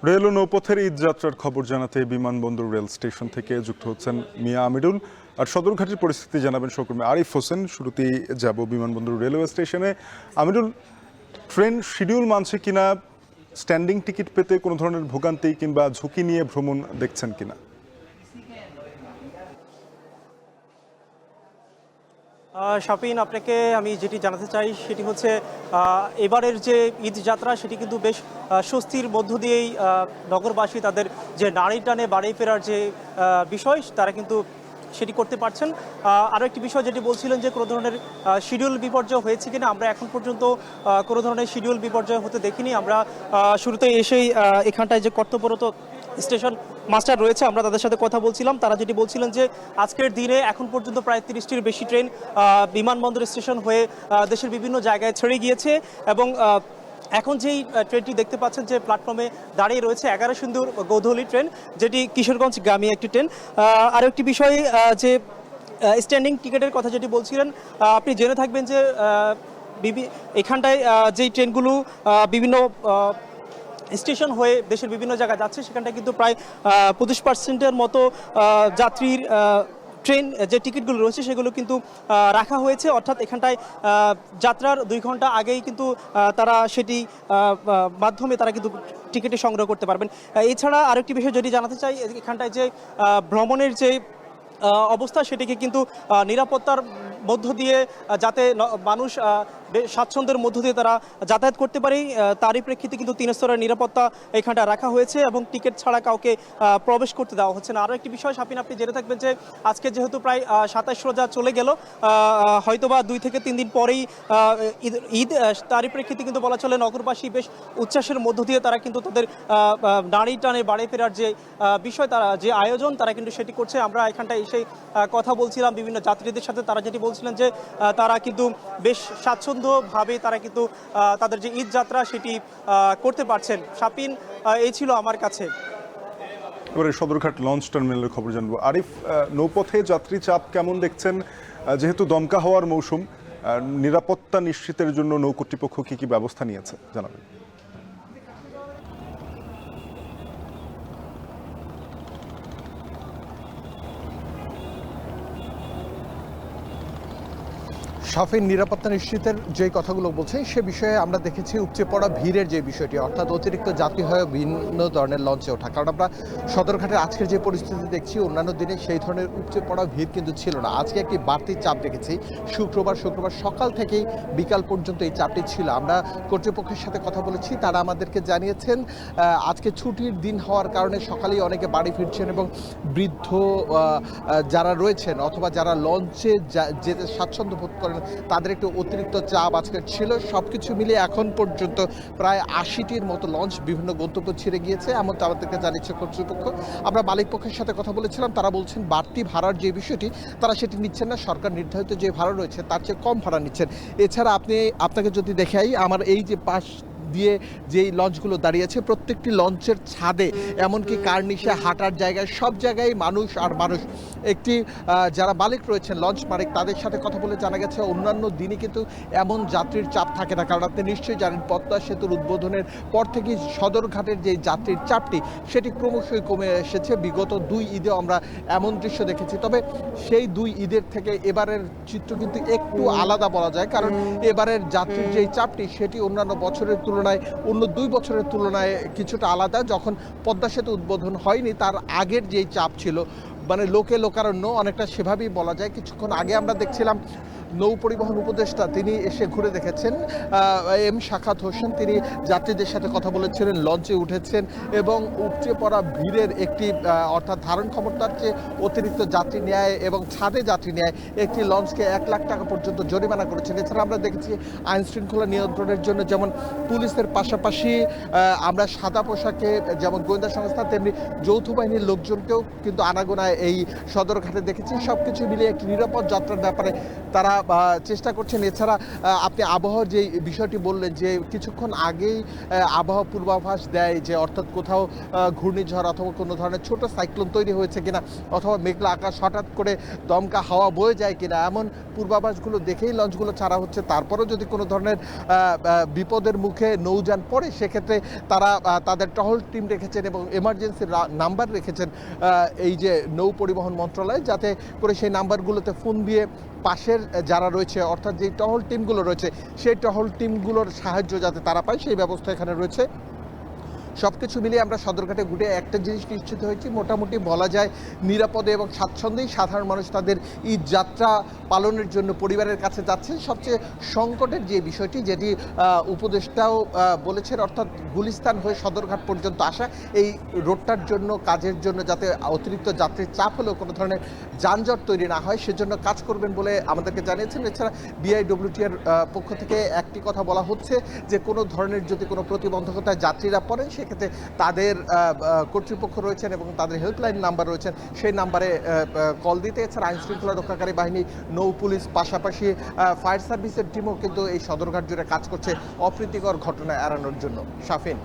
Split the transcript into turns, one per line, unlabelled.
Rail ও নৌপথের ঈদ যাত্রার খবর জানাতে বিমানবন্দর রেল স্টেশন থেকে যুক্ত হচ্ছেন মিয়া আমিরুল। আর সদরঘাটের পরিস্থিতি জানাবেন সহকর্মী আরিফ হোসেন। শুরুতেই যাব বিমানবন্দর রেলওয়ে স্টেশনে। আমিরুল, ট্রেন শিডিউল মানছে কিনা, স্ট্যান্ডিং টিকিট পেতে কোনো ধরনের ভোগান্তি কিংবা ঝুঁকি নিয়ে ভ্রমণ দেখছেন কিনা?
শাপিন, আপনাকে আমি যেটি জানাতে চাই সেটি হচ্ছে এবারের যে ঈদ যাত্রা সেটি কিন্তু বেশ স্বস্তির মধ্য দিয়েই নগরবাসী তাদের যে নাড়ি টানে বাড়ি ফেরার যে বিষয় তারা কিন্তু সেটি করতে পারছেন। আরও একটি বিষয় যেটি বলছিলেন যে কোনো ধরনের শিডিউল বিপর্যয় হয়েছে কিনা, আমরা এখন পর্যন্ত কোনো ধরনের শিডিউল বিপর্যয় হতে দেখিনি। আমরা শুরুতে এসেই এখানটায় যে কর্তব্যরত স্টেশন মাস্টার রয়েছে আমরা তাদের সাথে কথা বলছিলাম। তারা যেটি বলছিলেন যে আজকের দিনে এখন পর্যন্ত প্রায় 30টির বেশি ট্রেন বিমানবন্দর স্টেশন হয়ে দেশের বিভিন্ন জায়গায় ছেড়ে গিয়েছে এবং এখন যেই ট্রেনটি দেখতে পাচ্ছেন যে প্ল্যাটফর্মে দাঁড়িয়ে রয়েছে 11 সিন্দুর গৌধলি ট্রেন, যেটি কিশোরগঞ্জগামী একটি ট্রেন। আরও একটি বিষয় যে স্ট্যান্ডিং টিকিটের কথা যেটি বলছিলেন, আপনি জেনে থাকবেন যে এখানটায় যেই ট্রেনগুলো বিভিন্ন স্টেশন হয়ে দেশের বিভিন্ন জায়গায় যাচ্ছে সেখানটায় কিন্তু প্রায় 25% মতো যাত্রীর ট্রেন যে টিকিটগুলো রয়েছে সেগুলো কিন্তু রাখা হয়েছে, অর্থাৎ এখানটায় যাত্রার 2 ঘন্টা আগেই কিন্তু তারা সেটি মাধ্যমে তারা কিন্তু টিকিটে সংগ্রহ করতে পারবেন। এছাড়া আরেকটি বিষয় যদি জানাতে চাই, এখানটায় যে ভ্রমণের যে অবস্থা সেটিকে কিন্তু নিরাপত্তার মধ্য দিয়ে যাতে মানুষ স্বাচ্ছন্দ্যের মধ্য দিয়ে তারা যাতায়াত করতে পারে তারই প্রেক্ষিতে কিন্তু 3 স্তরের নিরাপত্তা এখানটা রাখা হয়েছে এবং টিকিট ছাড়া কাউকে প্রবেশ করতে দেওয়া হচ্ছে না। আরও একটি বিষয় শাপিন, আপনি জেনে থাকবেন যে আজকে যেহেতু প্রায় 27 রোজা চলে গেল, হয়তোবা 2 থেকে 3 দিন পরেই ঈদ, তারই প্রেক্ষিতে কিন্তু বলা চলে নগরবাসী বেশ উচ্ছ্বাসের মধ্য দিয়ে তারা কিন্তু তাদের নাড়ি টানে বাড়ি ফেরার যে বিষয়, তারা যে আয়োজন তারা কিন্তু সেটি করছে। আমরা এখানটায় এসে কথা বলছিলাম বিভিন্ন যাত্রীদের সাথে, তারা যেটি বলছিলেন যে তারা কিন্তু বেশ স্বাচ্ছন্দ্যভাবে তারা কিন্তু তাদের যে ঈদ যাত্রা সেটি করতে পারছেন। শাপিন, এই ছিল আমার কাছে।
এবারে সদরঘাট লঞ্চ টার্মিনালের খবর জানবো। আরিফ, নৌপথে যাত্রী চাপ কেমন দেখছেন? যেহেতু দমকা হওয়ার মৌসুম, নিরাপত্তা নিশ্চিতের জন্য নৌ কর্তৃপক্ষ কি ব্যবস্থা নিয়েছে জানাবেন।
শাফিন, নিরাপত্তা নিশ্চিতের যে কথাগুলো বলছেন সে বিষয়ে আমরা দেখেছি উপচে পড়া ভিড়ের যে বিষয়টি, অর্থাৎ অতিরিক্ত যাত্রী হয়ে ভিন্ন ধরনের লঞ্চে ওঠা। কারণ আমরা সদরঘাটের আজকের যে পরিস্থিতি দেখছি অন্যান্য দিনে সেই ধরনের উপচে পড়া ভিড় কিন্তু ছিল না। আজকে একটি বাড়তি চাপ দেখেছি। শুক্রবার সকাল থেকেই বিকাল পর্যন্ত এই চাপটি ছিল। আমরা কর্তৃপক্ষের সাথে কথা বলেছি, তারা আমাদেরকে জানিয়েছেন আজকে ছুটির দিন হওয়ার কারণে সকালেই অনেকে বাড়ি ফিরছেন এবং বৃদ্ধ যারা রয়েছেন অথবা যারা লঞ্চে যেতে স্বাচ্ছন্দ্য বোধ করেন তাদের একটু অতিরিক্ত চাপ আজকের ছিল। সব কিছু মিলিয়ে এখন পর্যন্ত প্রায় 80টির মতো লঞ্চ বিভিন্ন গন্তব্য ছেড়ে গিয়েছে, এমনটা আমাদেরকে জানিয়েছে কর্তৃপক্ষ। আমরা মালিক পক্ষের সাথে কথা বলেছিলাম, তারা বলছেন বাড়তি ভাড়ার যে বিষয়টি তারা সেটি নিচ্ছেন না, সরকার নির্ধারিত যে ভাড়া রয়েছে তার চেয়ে কম ভাড়া নিচ্ছেন। এছাড়া আপনাকে যদি দেখাই, আমার এই যে পাশ দিয়ে যেই লঞ্চগুলো দাঁড়িয়েছে প্রত্যেকটি লঞ্চের ছাদে এমনকি কার্নিশে হাঁটার জায়গায় সব জায়গায় মানুষ আর মানুষ। একটি যারা মালিক রয়েছেন লঞ্চ মালিক তাদের সাথে কথা বলে জানা গেছে অন্যান্য দিনে কিন্তু এমন যাত্রীর চাপ থাকে না। কারণ আপনি নিশ্চয়ই জানেন পদ্মা সেতুর উদ্বোধনের পর থেকেই সদরঘাটের যে যাত্রীর চাপটি সেটি ক্রমশই কমে এসেছে। বিগত 2 ঈদেও আমরা এমন দৃশ্য দেখেছি। তবে সেই 2 ঈদের থেকে এবারের চিত্র কিন্তু একটু আলাদা বলা যায়, কারণ এবারের যাত্রীর যেই চাপটি সেটি অন্যান্য বছরের অন্য 2 বছরের তুলনায় কিছুটা আলাদা। যখন পদ্মা সেতু উদ্বোধন হয়নি তার আগের যেই চাপ ছিল, মানে লোকারণ্য অনেকটা সেভাবেই বলা যায়। কিছুক্ষণ আগে আমরা দেখছিলাম নৌ পরিবহন উপদেষ্টা তিনি এসে ঘুরে দেখেছেন, এম শাখাত হোসেন, তিনি যাত্রীদের সাথে কথা বলেছিলেন, লঞ্চে উঠেছেন এবং উপচে পড়া ভিড়ের একটি অর্থাৎ ধারণ ক্ষমতার চেয়ে অতিরিক্ত যাত্রী নেয় এবং ছাদে যাত্রী নেয় একটি লঞ্চকে 1 লাখ টাকা পর্যন্ত জরিমানা করেছেন। এছাড়া আমরা দেখেছি আইন শৃঙ্খলা নিয়ন্ত্রণের জন্য যেমন পুলিশের পাশাপাশি আমরা সাদা পোশাকে যেমন গোয়েন্দা সংস্থা তেমনি যৌথ বাহিনীর লোকজনকেও কিন্তু আনাগোনায় এই সদরঘাটে দেখেছি। সব কিছু মিলিয়ে একটি নিরাপদ যাত্রার ব্যাপারে তারা চেষ্টা করছেন। এছাড়া আপনি আবহাওয়ার যে বিষয়টি বললেন যে কিছুক্ষণ আগেই আবহাওয়া পূর্বাভাস দেয় যে অর্থাৎ কোথাও ঘূর্ণিঝড় অথবা কোনো ধরনের ছোট সাইক্লোন তৈরি হয়েছে কিনা অথবা মেঘলা আকাশ হঠাৎ করে দমকা হাওয়া বয়ে যায় কিনা, এমন পূর্বাভাসগুলো দেখেই লঞ্চগুলো ছাড়া হচ্ছে। তারপরেও যদি কোনো ধরনের বিপদের মুখে নৌযান পড়ে সেক্ষেত্রে তারা তাদের টহল টিম রেখেছেন এবং এমার্জেন্সি নাম্বার রেখেছেন এই যে নৌ পরিবহন মন্ত্রণালয়, যাতে করে সেই নাম্বারগুলোতে ফোন দিয়ে পাশের যারা রয়েছে অর্থাৎ যে টহল টিমগুলো রয়েছে সেই টহল টিমগুলোর সাহায্য যাতে তারা পায় সেই ব্যবস্থা এখানে রয়েছে। সব কিছু মিলিয়ে আমরা সদরঘাটে ঘুরে একটা জিনিস নিশ্চিত হয়েছি, মোটামুটি বলা যায় নিরাপদে এবং স্বাচ্ছন্দ্যেই সাধারণ মানুষ তাদের ঈদ যাত্রা পালনের জন্য পরিবারের কাছে যাচ্ছেন। সবচেয়ে সংকটের যে বিষয়টি যেটি উপদেষ্টাও বলেছেন, অর্থাৎ গুলিস্তান হয়ে সদরঘাট পর্যন্ত আসা, এই রোডটার জন্য কাজের জন্য যাতে অতিরিক্ত যাত্রীর চাপ হলেও কোনো ধরনের যানজট তৈরি না হয় সেজন্য কাজ করবেন বলে আমাদেরকে জানিয়েছেন। এছাড়া বিআইডব্লিউটিআর পক্ষ থেকে একটি কথা বলা হচ্ছে যে কোনো ধরনের যদি কোনো প্রতিবন্ধকতায় যাত্রীরা পড়েন সেক্ষেত্রে তাদের কর্তৃপক্ষ রয়েছেন এবং তাদের হেল্পলাইন নাম্বার রয়েছেন, সেই নাম্বারে কল দিতে। এছাড়া আইন শৃঙ্খলা রক্ষাকারী বাহিনী, নৌ পুলিশ, পাশাপাশি ফায়ার সার্ভিসের টিমও কিন্তু এই সদরঘাট জুড়ে কাজ করছে অপ্রীতিকর ঘটনা এড়ানোর জন্য। শাফিন।